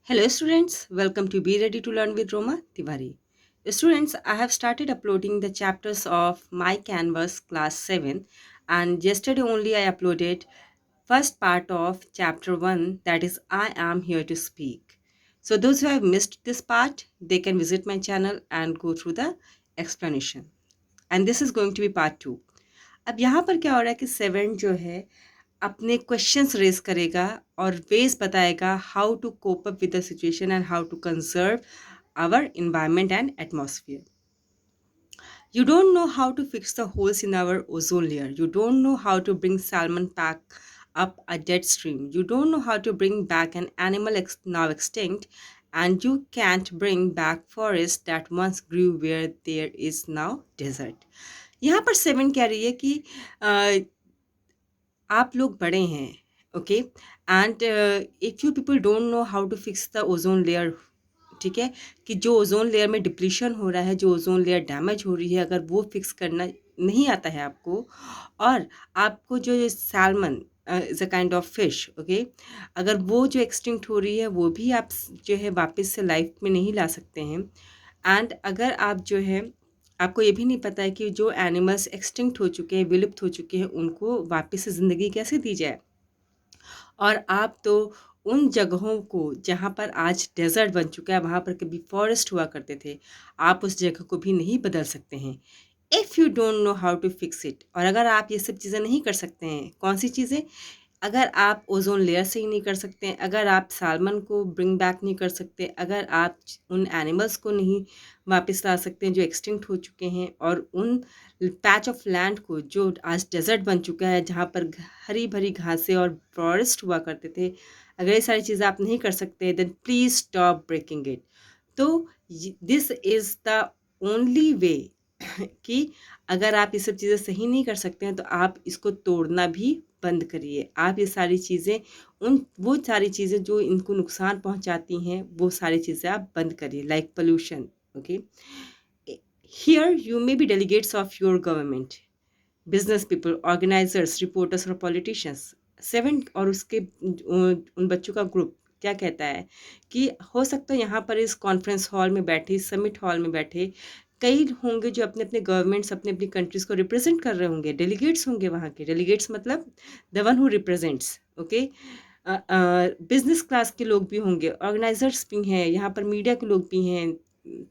Hello students, welcome to Be Ready to Learn with Roma Tiwari. Students, I have started uploading the chapters of My Canvas class 7 and yesterday only I uploaded first part of chapter 1, that is I am here to speak. So those who have missed this part, they can visit my channel and go through the explanation. And this is going to be part 2. अब यहाँ पर क्या हो रहा है कि 7 जो है अपने क्वेश्चंस रेज करेगा और वेज बताएगा how to cope up with the situation and how to conserve our environment and atmosphere. You don't know how to fix the holes in our ozone layer. You don't know how to bring salmon back up a dead stream. You don't know how to bring back an animal now extinct. And you can't bring back forests that once grew where there is now desert. यहाँ पर 7 कह रही है कि आप लोग बड़े हैं, okay, and if you people don't know how to fix the ozone layer, ठीक है, कि जो ओजोन लेयर में डिप्लीशन हो रहा है, जो ओजोन लेयर डैमेज हो रही है, अगर वो फिक्स करना नहीं आता है आपको, और आपको जो salmon is a kind of fish, okay, अगर वो जो एक्सटिंक्ट हो रही है वो भी आप जो है वापस से लाइफ में नहीं ला सकते हैं, एंड अगर आप जो है आपको ये भी नहीं पता है कि जो एनिमल्स एक्सटिंक्ट हो चुके हैं, विलुप्त हो चुके हैं, उनको वापस से ज़िंदगी कैसे दी जाए। और आप तो उन जगहों को जहाँ पर आज डेज़र्ट बन चुका है, वहाँ पर कभी फॉरेस्ट हुआ करते थे, आप उस जगह को भी नहीं बदल सकते हैं। If you don't know how to fix it, और अगर आप ये सब चीज़ें नहीं कर सकते हैं, कौन सी चीज़ें? अगर आप ओज़ोन लेयर से ही नहीं कर सकते हैं, अगर आप सालमन को ब्रिंग बैक नहीं कर सकते, अगर आप उन एनिमल्स को नहीं वापस ला सकते हैं जो एक्सटिंक्ट हो चुके हैं, और उन पैच ऑफ लैंड को जो आज डेज़र्ट बन चुका है, जहाँ पर हरी भरी घासें और फॉरेस्ट हुआ करते थे, अगर ये सारी चीज़ें आप नहीं कर सकते, then please stop breaking it. तो this is the only way कि अगर आप ये सब चीज़ें सही नहीं कर सकते हैं, तो आप इसको तोड़ना भी बंद करिए। आप ये सारी चीज़ें वो सारी चीज़ें जो इनको नुकसान पहुंचाती हैं, वो सारी चीज़ें आप बंद करिए, like pollution, okay. Here you may be delegates of your government, business people, organisers, reporters और पॉलिटिशियंस। 7 और उसके उन बच्चों का ग्रुप क्या कहता है कि हो सकता है यहाँ पर इस कॉन्फ्रेंस हॉल में बैठे, इस समिट हॉल में बैठे कई होंगे जो अपने अपने गवर्नमेंट्स, अपने अपनी कंट्रीज़ को रिप्रेजेंट कर रहे होंगे, डेलीगेट्स होंगे वहाँ के। डेलीगेट्स मतलब the one who represents, okay. Business class के लोग भी होंगे, ऑर्गेनाइजर्स भी हैं, यहाँ पर मीडिया के लोग भी हैं,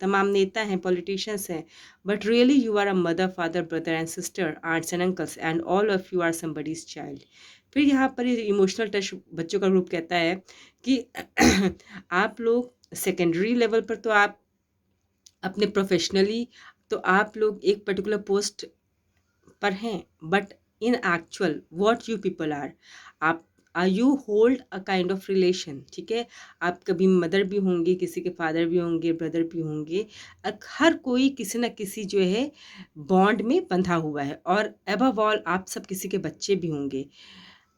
तमाम नेता हैं, पॉलिटिशियंस हैं, but really you are a mother, father, brother and sister, aunts and uncles, and all of you are somebody's child. फिर यहाँ पर इमोशनल टच बच्चों का ग्रुप कहता है कि आप लोग सेकेंडरी लेवल पर तो आप अपने प्रोफेशनली तो आप लोग एक पर्टिकुलर पोस्ट पर हैं, but in actual what you people आप you hold a kind of relation, ठीक है। आप कभी मदर भी होंगे, किसी के फादर भी होंगे, ब्रदर भी होंगे, हर कोई किसी न किसी जो है बॉन्ड में बंधा हुआ है, और अबव ऑल आप सब किसी के बच्चे भी होंगे।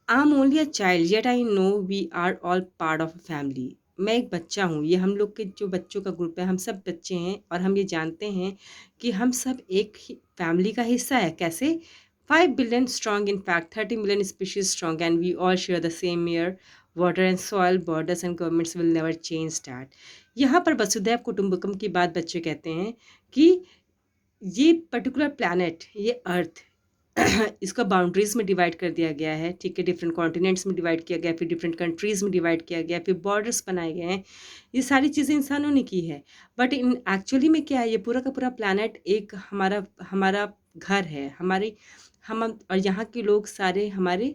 I am only a child yet I know we are all part of a family. मैं एक बच्चा हूँ, ये हम लोग के जो बच्चों का ग्रुप है, हम सब बच्चे हैं, और हम ये जानते हैं कि हम सब एक ही फैमिली का हिस्सा है। कैसे? 5 billion strong, in fact 30 million species strong, and we all share the same air, water and soil. Borders and governments will never change that. यहाँ पर वसुधैव कुटुंबकम की बात बच्चे कहते हैं कि ये पर्टिकुलर प्लैनेट, ये अर्थ, इसका बाउंड्रीज में डिवाइड कर दिया गया है, ठीक है, डिफरेंट कॉन्टिनेंट्स में डिवाइड किया गया, फिर डिफरेंट कंट्रीज में डिवाइड किया गया, फिर बॉर्डर्स बनाए गए हैं। ये सारी चीज़ें इंसानों ने की है, बट इन एक्चुअली में क्या है, ये पूरा का पूरा प्लैनेट एक हमारा हमारा घर है, हमारी हम और यहाँ के लोग सारे हमारे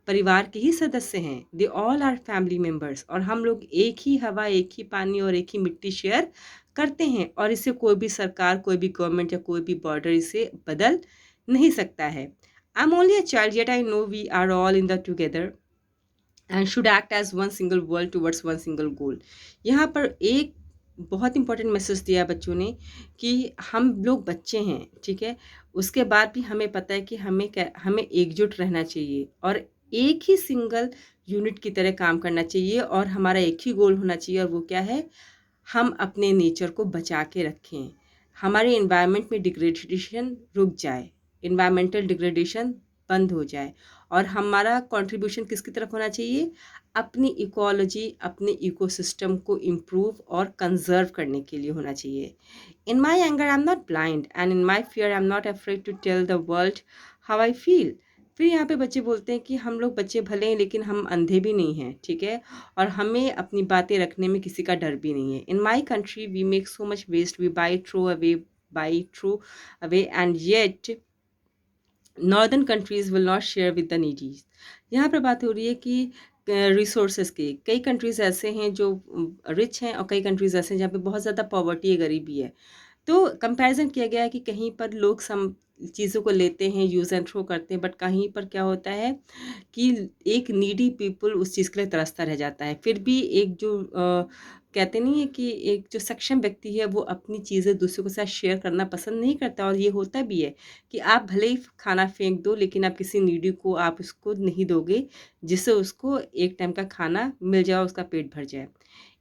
परिवार के ही सदस्य हैं। They all are family members, और हम लोग एक ही हवा, एक ही पानी और एक ही मिट्टी शेयर करते हैं, और इसे कोई भी सरकार, कोई भी गवर्नमेंट या कोई भी बॉर्डर इसे बदल नहीं सकता है। I am only a child yet I know we are all in the together and should act as one single world towards one single goal. यहाँ पर एक बहुत इंपॉर्टेंट मैसेज दिया बच्चों ने कि हम लोग बच्चे हैं, ठीक है, उसके बाद भी हमें पता है कि हमें एकजुट रहना चाहिए, और एक ही सिंगल यूनिट की तरह काम करना चाहिए, और हमारा एक ही गोल होना चाहिए, और वो क्या है, हम अपने नेचर को बचा के रखें, हमारे इन्वायरमेंट में डिग्रेडेशन रुक जाए, इन्वायरमेंटल डिग्रेडेशन बंद हो जाए, और हमारा कंट्रीब्यूशन किसकी तरफ होना चाहिए, अपनी इकोलॉजी, अपने इकोसिस्टम को इम्प्रूव और कंजर्व करने के लिए होना चाहिए। In my anger I am not blind and in my fear I am not afraid to tell the world how I feel. फिर यहाँ पे बच्चे बोलते हैं कि हम लोग बच्चे भले हैं लेकिन हम अंधे भी नहीं हैं, ठीक है, और हमें अपनी बातें रखने में किसी का डर भी नहीं है। In my country we make so much waste, we buy throw away and yet northern countries will not share with the needies. यहाँ पर बात हो रही है कि रिसोर्सेज की, कई कंट्रीज़ ऐसे हैं जो रिच हैं और कई कंट्रीज़ ऐसे हैं जहाँ पे बहुत ज़्यादा पॉवर्टी है, गरीबी है। तो कंपैरिजन किया गया है कि कहीं पर लोग सम चीज़ों को लेते हैं, यूज़ एंड थ्रो करते हैं, बट कहीं पर क्या होता है कि एक नीडी पीपल उस चीज़ के लिए तरसता रह जाता है। फिर भी एक जो कहते नहीं है कि एक जो सक्षम व्यक्ति है वो अपनी चीज़ें दूसरों के साथ शेयर करना पसंद नहीं करता, और ये होता भी है कि आप भले ही खाना फेंक दो लेकिन आप किसी नीडी को आप उसको नहीं दोगे जिससे उसको एक टाइम का खाना मिल जाए, उसका पेट भर जाए।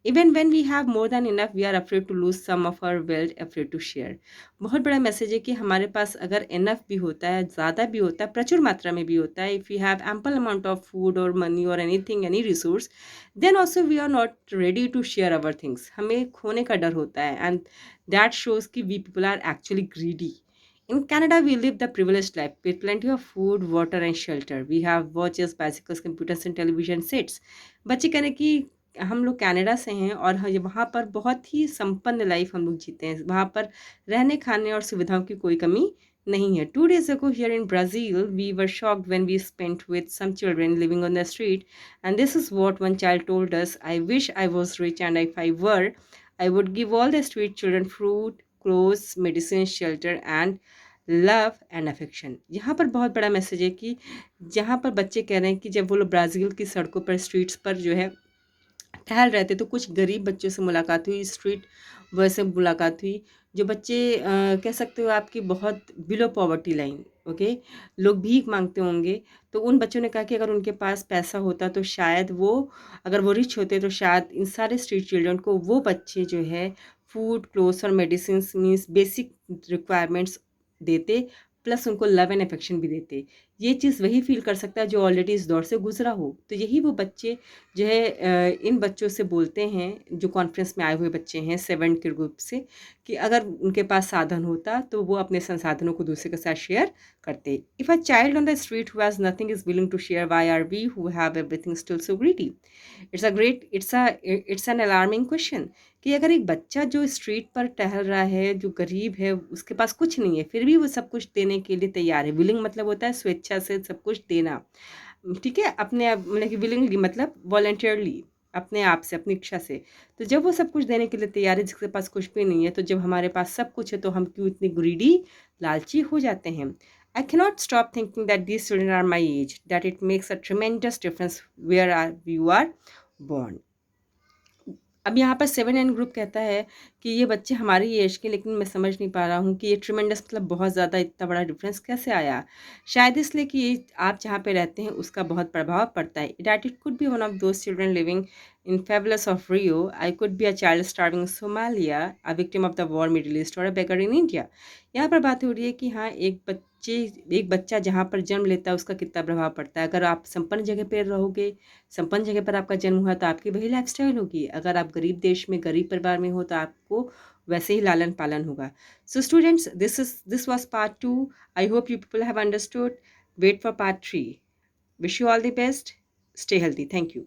Even when we have more than enough we are afraid to lose some of our wealth, afraid to share. बहुत बड़ा मैसेज है कि हमारे पास अगर इनफ भी होता है, ज़्यादा भी होता है, प्रचुर मात्रा में भी होता है, if you have ample amount of food और मनी और anything, any resource, then also we are not ready to share our things. हमें खोने का डर होता है, एंड दैट शोज़ कि we people are actually greedy. In Canada, we live the privileged life with plenty of food, water, and shelter. We have watches, bicycles, computers, and television sets. बच्चे कह रहे हैं कि हम लोग कनाडा से हैं और वहाँ पर बहुत ही संपन्न लाइफ हम लोग जीते हैं। वहाँ पर रहने खाने और सुविधाओं की कोई कमी नहीं है। 2 days ago here in Brazil, we were shocked when we spent with some children living on the street. And this is what one child told us: I wish I was rich, and if I were, I would give all the street children fruit, clothes, medicine, shelter, and love and affection. यहाँ पर बहुत बड़ा message है कि जहाँ पर बच्चे कह रहे हैं कि जब वो लोग ब्राज़ील की सड़कों पर, स्ट्रीट्स पर जो है टहल रहे थे, तो कुछ गरीब बच्चों से मुलाकात हुई, स्ट्रीट बॉय से मुलाकात हुई, जो बच्चे कह सकते हो आपकी बहुत बिलो पॉवर्टी लाइन, ओके, लोग भीख मांगते होंगे। तो उन बच्चों ने कहा कि अगर उनके पास पैसा होता तो शायद वो, अगर वो रिच होते तो शायद इन सारे स्ट्रीट चिल्ड्रन को वो बच्चे जो है फूड, क्लोथ्स और मेडिसिन मीन्स बेसिक रिक्वायरमेंट्स देते, प्लस उनको लव एंड अफेक्शन भी देते। ये चीज़ वही फील कर सकता है जो ऑलरेडी इस दौर से गुजरा हो। तो यही वो बच्चे जो है इन बच्चों से बोलते हैं जो कॉन्फ्रेंस में आए हुए बच्चे हैं 7 के ग्रुप से, कि अगर उनके पास साधन होता तो वो अपने संसाधनों को दूसरे के साथ शेयर करते। If a child on the street who has nothing is willing to share, why are we who have everything still so greedy? It's an alarming question कि अगर एक बच्चा जो स्ट्रीट पर टहल रहा है, जो गरीब है, उसके पास कुछ नहीं है, फिर भी वो सब कुछ देने के लिए तैयार है। विलिंग मतलब होता है स्वेच्छा से सब कुछ देना, ठीक है, अपने आप मतलब कि विलिंगली मतलब वॉलंटियरली, अपने आप से, अपनी इच्छा से। तो जब वो सब कुछ देने के लिए तैयार है जिसके पास कुछ भी नहीं है, तो जब हमारे पास सब कुछ है तो हम क्यों इतनी ग्रीडी, लालची हो जाते हैं? I cannot stop thinking that these children are my age, that it makes a tremendous difference where are you are born. अब यहाँ पर 7N ग्रुप कहता है कि ये बच्चे हमारी एज के, लेकिन मैं समझ नहीं पा रहा हूँ कि ये ट्रिमेंडस मतलब बहुत ज़्यादा इतना बड़ा डिफरेंस कैसे आया। शायद इसलिए कि ये आप जहाँ पे रहते हैं उसका बहुत प्रभाव पड़ता है। That it could be one of those children living in fabulous of Rio, I could be a child starving in Somalia, a victim of the war middle east, और अ बेगर इन इंडिया। यहाँ पर बात हो रही है कि हाँ, एक बच्चा जहाँ पर जन्म लेता है उसका कितना प्रभाव पड़ता है। अगर आप संपन्न जगह पर रहोगे, संपन्न जगह पर आपका जन्म हुआ तो आपकी वही लाइफस्टाइल होगी। अगर आप गरीब देश में, गरीब परिवार में हो तो आपको वैसे ही लालन पालन होगा। So students, this was part 2। I hope you people have understood. Wait for part 3। Wish you all the best. Stay healthy. Thank you.